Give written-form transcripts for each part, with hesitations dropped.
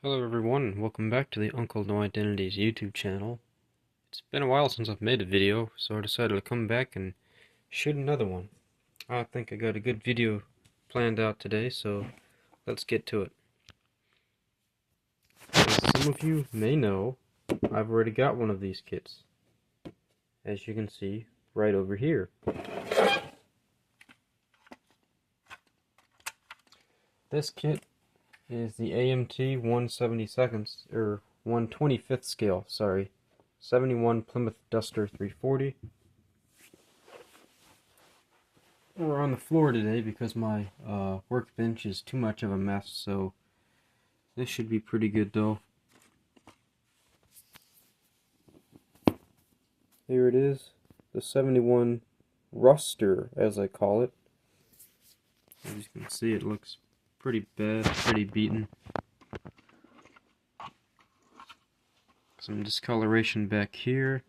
Hello everyone, welcome back to the Uncle No Identities YouTube channel. It's been a while since I've made a video, so I decided to come back and shoot another one. I think I got a good video planned out today, so let's get to it. As some of you may know, I've already got one of these kits. As you can see, right over here. This kit is the AMT 1/72nd, or 1/25th scale, sorry. 71 Plymouth Duster 340. We're on the floor today because my workbench is too much of a mess, so this should be pretty good though. Here it is, the 71 Ruster, as I call it. As you can see, it looks pretty bad, pretty beaten. Some discoloration back here.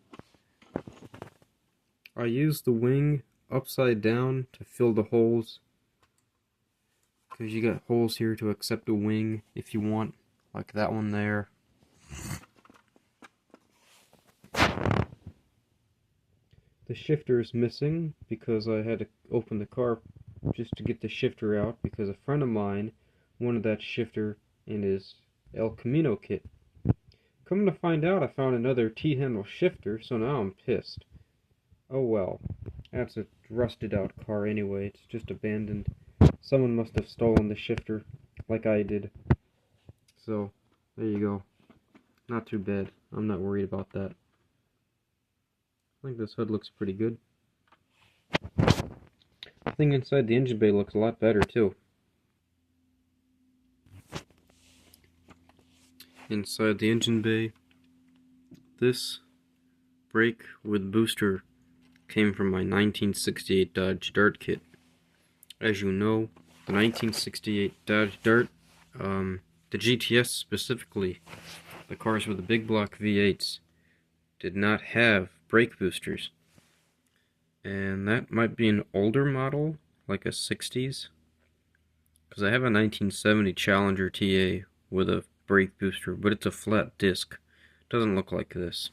I used the wing upside down to fill the holes, because you got holes here to accept a wing if you want, like that one there. The shifter is missing because I had to open the car just to get the shifter out, because a friend of mine wanted that shifter in his El Camino kit. Come to find out, I found another T-handle shifter, so now I'm pissed. Oh well, that's a rusted out car anyway, it's just abandoned. Someone must have stolen the shifter, like I did. So, there you go. Not too bad, I'm not worried about that. I think this hood looks pretty good. I think inside the engine bay looks a lot better too. Inside the engine bay, this brake with booster came from my 1968 Dodge Dart kit. As you know, the 1968 Dodge Dart, the GTS specifically, the cars with the big block V8s, did not have brake boosters. And that might be an older model, like a 60s, because I have a 1970 Challenger TA with a brake booster, but it's a flat disc. It doesn't look like this.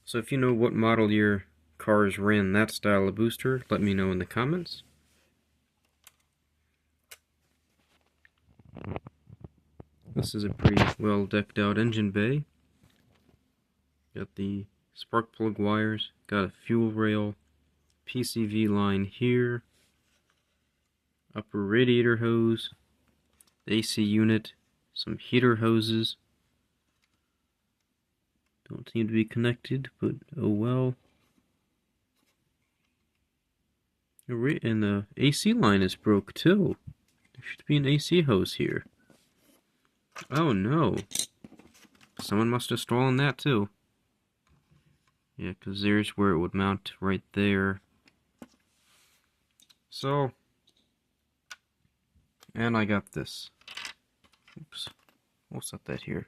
So if you know what model your cars ran that style of booster, let me know in the comments. This is a pretty well decked out engine bay. Got the spark plug wires, got a fuel rail, PCV line here, upper radiator hose, the AC unit, some heater hoses. Don't seem to be connected, but oh well. And the AC line is broke too. There should be an AC hose here. Oh no. Someone must have stolen that too. Yeah, because there's where it would mount right there. So, and I got this. Oops. We'll set that here.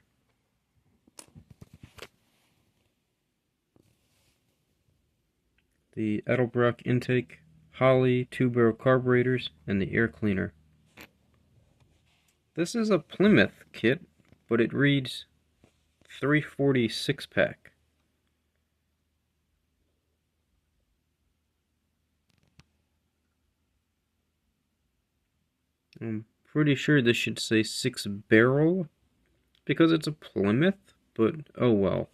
The Edelbrock intake, Holley 2-barrel carburetors, and the air cleaner. This is a Plymouth kit, but it reads 340 6-pack. I'm pretty sure this should say 6-barrel because it's a Plymouth, but oh well.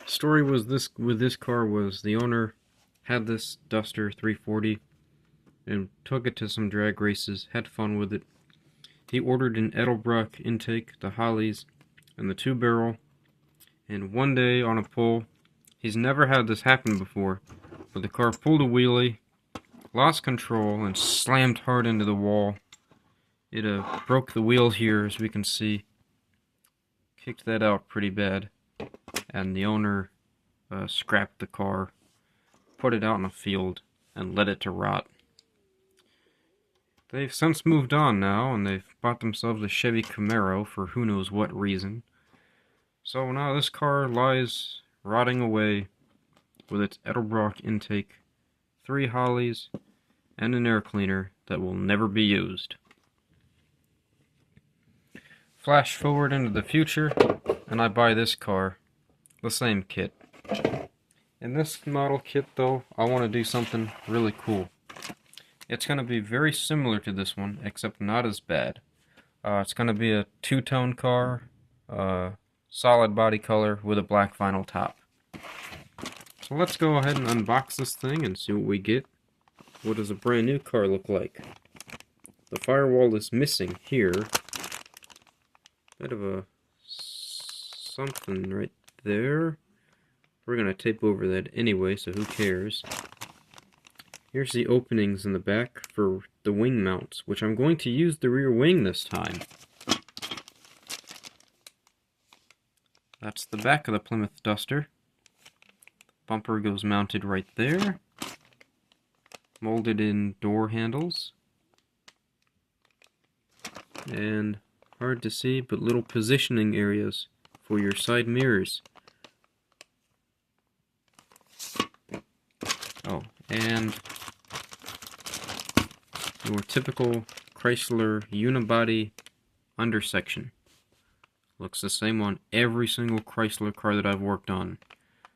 Story was this with this car was the owner had this Duster 340 and took it to some drag races, had fun with it. He ordered an Edelbrock intake, the Holleys, and the 2-barrel, and one day on a pull, he's never had this happen before, but the car pulled a wheelie, lost control, and slammed hard into the wall. It broke the wheel here, as we can see. Kicked that out pretty bad. And the owner scrapped the car, put it out in a field, and let it to rot. They've since moved on now, and they've bought themselves a Chevy Camaro for who knows what reason. So now this car lies rotting away with its Edelbrock intake, 3 Holleys, and an air cleaner that will never be used. Flash forward into the future, and I buy this car. The same kit. In this model kit, though, I want to do something really cool. It's going to be very similar to this one, except not as bad. It's going to be a two-tone car, solid body color with a black vinyl top. So let's go ahead and unbox this thing and see what we get. What does a brand new car look like? The firewall is missing here. Bit of a something right there. We're going to tape over that anyway, so who cares. Here's the openings in the back for the wing mounts, which I'm going to use the rear wing this time. That's the back of the Plymouth Duster. Bumper goes mounted right there. Molded in door handles. And hard to see, but little positioning areas for your side mirrors. Oh, and your typical Chrysler unibody undersection. Looks the same on every single Chrysler car that I've worked on.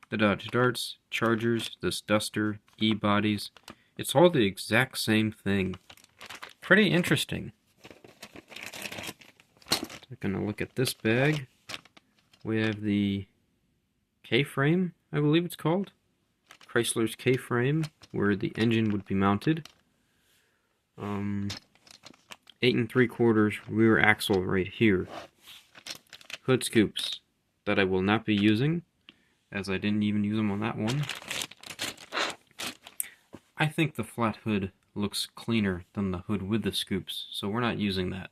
The Dodge Darts, Chargers, this Duster, E-bodies. It's all the exact same thing. Pretty interesting. Taking a look at this bag. We have the K-frame, I believe it's called. Chrysler's K-frame, where the engine would be mounted. 8 3/4 rear axle right here. Hood scoops that I will not be using, as I didn't even use them on that one. I think the flat hood looks cleaner than the hood with the scoops, so we're not using that.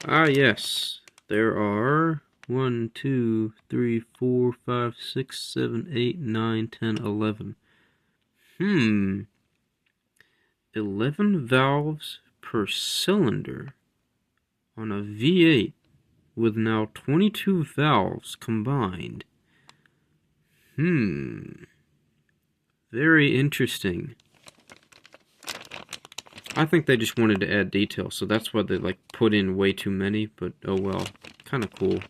Ah yes, there are 1, 2, 3, 4, 5, 6, 7, 8, 9, 10, 11. 11 valves per cylinder on a V8 with now 22 valves combined. Very interesting. I think they just wanted to add detail, so that's why they put in way too many, but oh well, kind of cool.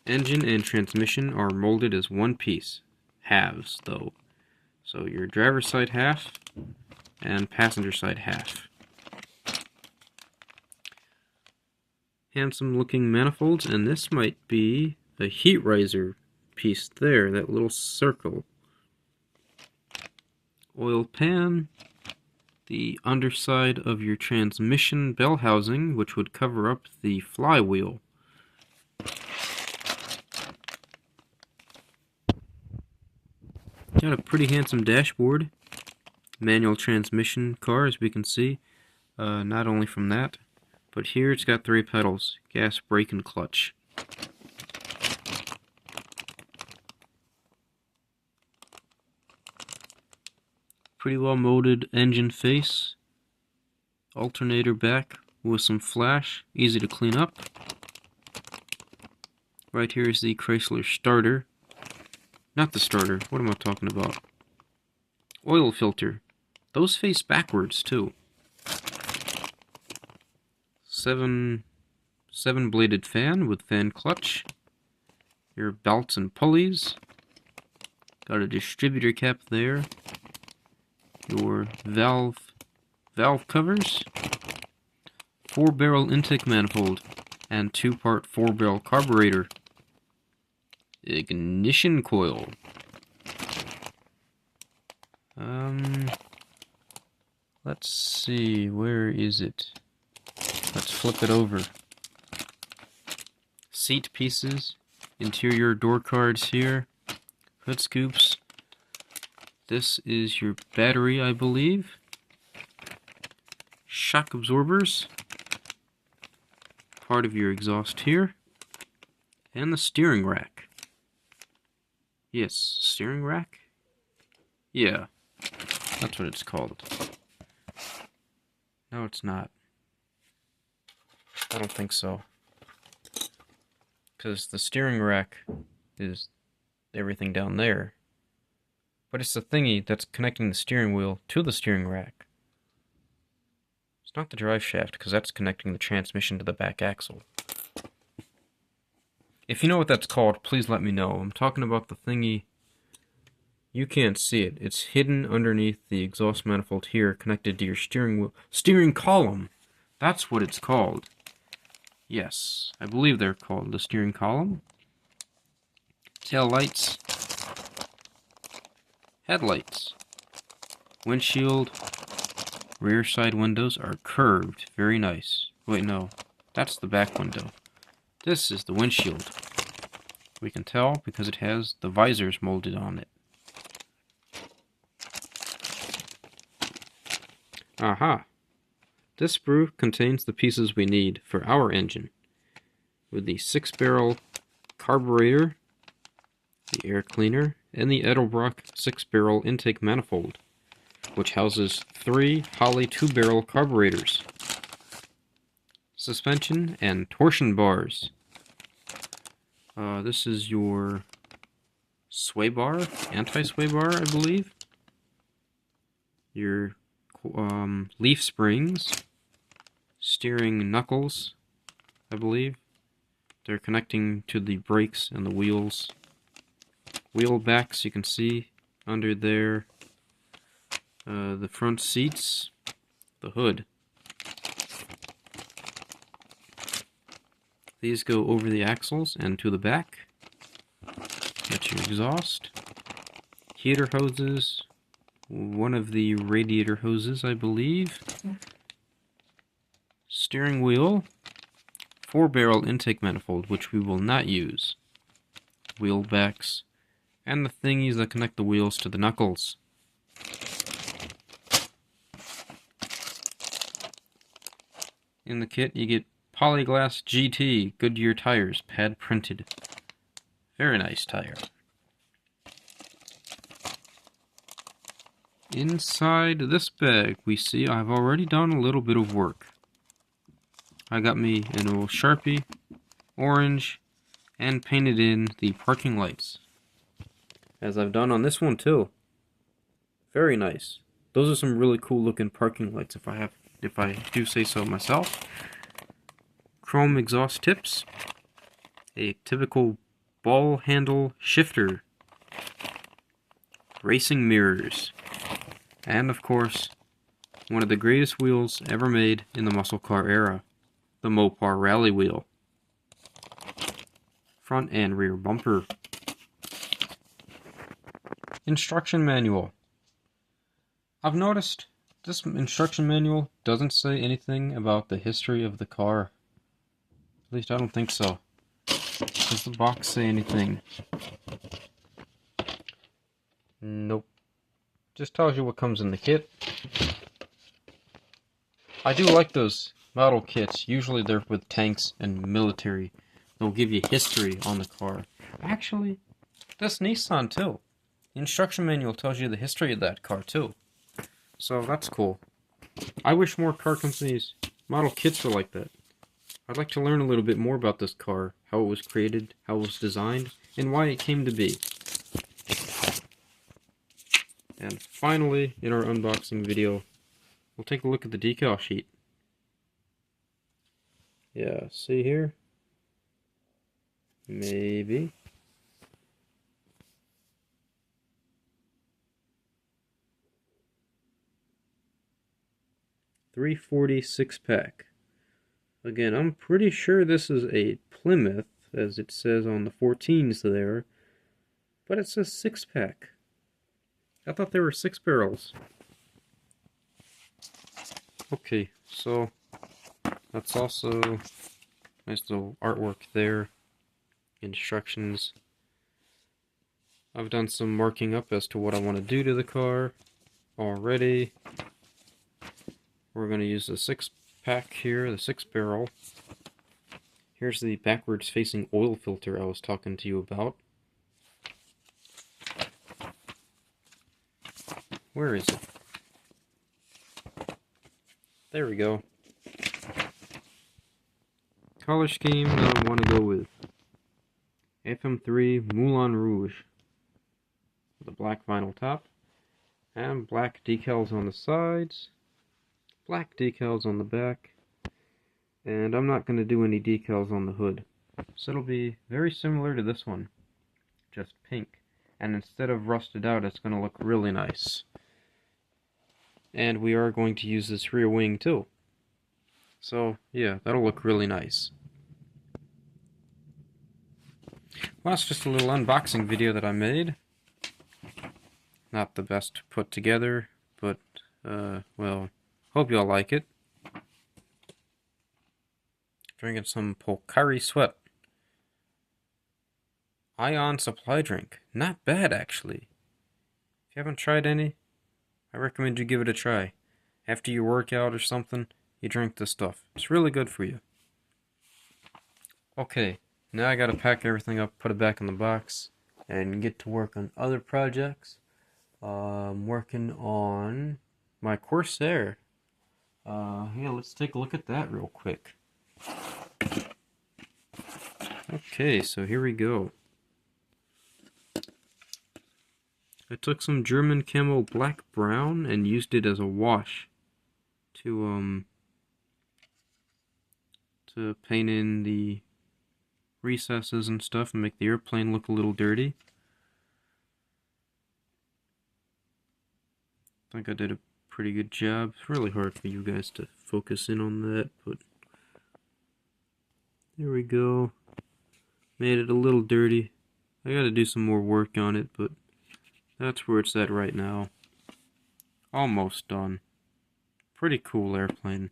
Engine and transmission are molded as one piece, halves though. So your driver's side half and passenger side half. Handsome looking manifolds, and this might be the heat riser piece there, that little circle. Oil pan, the underside of your transmission bell housing, which would cover up the flywheel. Got a pretty handsome dashboard. Manual transmission car, as we can see. Not only from that, but here it's got 3 pedals: gas, brake, and clutch. Pretty well molded engine face. Alternator back with some flash, easy to clean up. Right here is the Chrysler starter. Not the starter, what am I talking about? Oil filter. Those face backwards too. 7-bladed fan with fan clutch. Your belts and pulleys. Got a distributor cap there. Your valve covers. 4-barrel intake manifold and 2-part 4-barrel carburetor. Ignition coil. Let's see, where is it? Let's flip it over. Seat pieces, interior door cards here, hood scoops. This is your battery, I believe. Shock absorbers. Part of your exhaust here. And the steering rack. Yes, steering rack? Yeah, that's what it's called. No, it's not. I don't think so. Because the steering rack is everything down there. But it's the thingy that's connecting the steering wheel to the steering rack. It's not the drive shaft, because that's connecting the transmission to the back axle. If you know what that's called, please let me know. I'm talking about the thingy. You can't see it. It's hidden underneath the exhaust manifold here, connected to your steering wheel. Steering column! That's what it's called. Yes, I believe they're called the steering column. Tail lights. Headlights. Windshield. Rear side windows are curved. Very nice. Wait, no. That's the back window. This is the windshield. We can tell because it has the visors molded on it. Aha! This sprue contains the pieces we need for our engine, with the 6-barrel carburetor, the air cleaner, and the Edelbrock 6-barrel intake manifold, which houses 3 Holley 2-barrel carburetors, suspension, and torsion bars. This is your sway bar, anti-sway bar, I believe. Your leaf springs, steering knuckles, I believe. They're connecting to the brakes and the wheels. Wheel backs, you can see under there. The front seats, the hood. These go over the axles and to the back. That's your exhaust. Heater hoses. One of the radiator hoses, I believe. Steering wheel. 4-barrel intake manifold, which we will not use. Wheel backs. And the thingies that connect the wheels to the knuckles. In the kit, you get Polyglass GT Goodyear tires, pad printed. Very nice tire. Inside this bag, we see I've already done a little bit of work. I got me an old Sharpie, orange, and painted in the parking lights. As I've done on this one too. Very nice. Those are some really cool looking parking lights if I do say so myself. Chrome exhaust tips, a typical ball handle shifter, racing mirrors, and of course, one of the greatest wheels ever made in the muscle car era, the Mopar Rally Wheel. Front and rear bumper. Instruction manual. I've noticed this instruction manual doesn't say anything about the history of the car. At least I don't think so. Does the box say anything? Nope. Just tells you what comes in the kit. I do like those model kits. Usually they're with tanks and military. They'll give you history on the car. Actually, this Nissan too. The instruction manual tells you the history of that car too. So that's cool. I wish more car companies' model kits were like that. I'd like to learn a little bit more about this car, how it was created, how it was designed, and why it came to be. And finally, in our unboxing video, we'll take a look at the decal sheet. Yeah, see here? Maybe. $340 6-pack. Again, I'm pretty sure this is a Plymouth, as it says on the 14s there, but it says 6-pack. I thought there were 6 barrels. Okay, so that's also nice little artwork there. Instructions. I've done some marking up as to what I want to do to the car already. We're going to use the 6-pack here, the 6-barrel. Here's the backwards facing oil filter I was talking to you about. Where is it? There we go. Color scheme that I want to go with. FM3 Moulin Rouge. With a black vinyl top. And black decals on the sides. black decals on the back, and I'm not going to do any decals on the hood. So it'll be very similar to this one, just pink. And instead of rusted out, it's going to look really nice. And we are going to use this rear wing too. So yeah, that'll look really nice. Well, it's just a little unboxing video that I made. Not the best put together, but, well, hope y'all like it. Drinking some Pocari Sweat. Ion supply drink. Not bad, actually. If you haven't tried any, I recommend you give it a try. After you work out or something, you drink this stuff. It's really good for you. Okay, now I gotta pack everything up, put it back in the box, and get to work on other projects. I'm working on my Corsair. Yeah, let's take a look at that real quick. Okay, so here we go. I took some German camo black brown and used it as a wash to paint in the recesses and stuff and make the airplane look a little dirty. I think I did a pretty good job. It's really hard for you guys to focus in on that, but there we go. Made it a little dirty. I gotta do some more work on it, but that's where it's at right now. Almost done. Pretty cool airplane.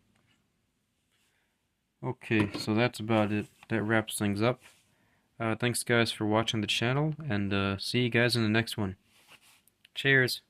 Okay, so that's about it. That wraps things up. Thanks guys for watching the channel, and see you guys in the next one. Cheers!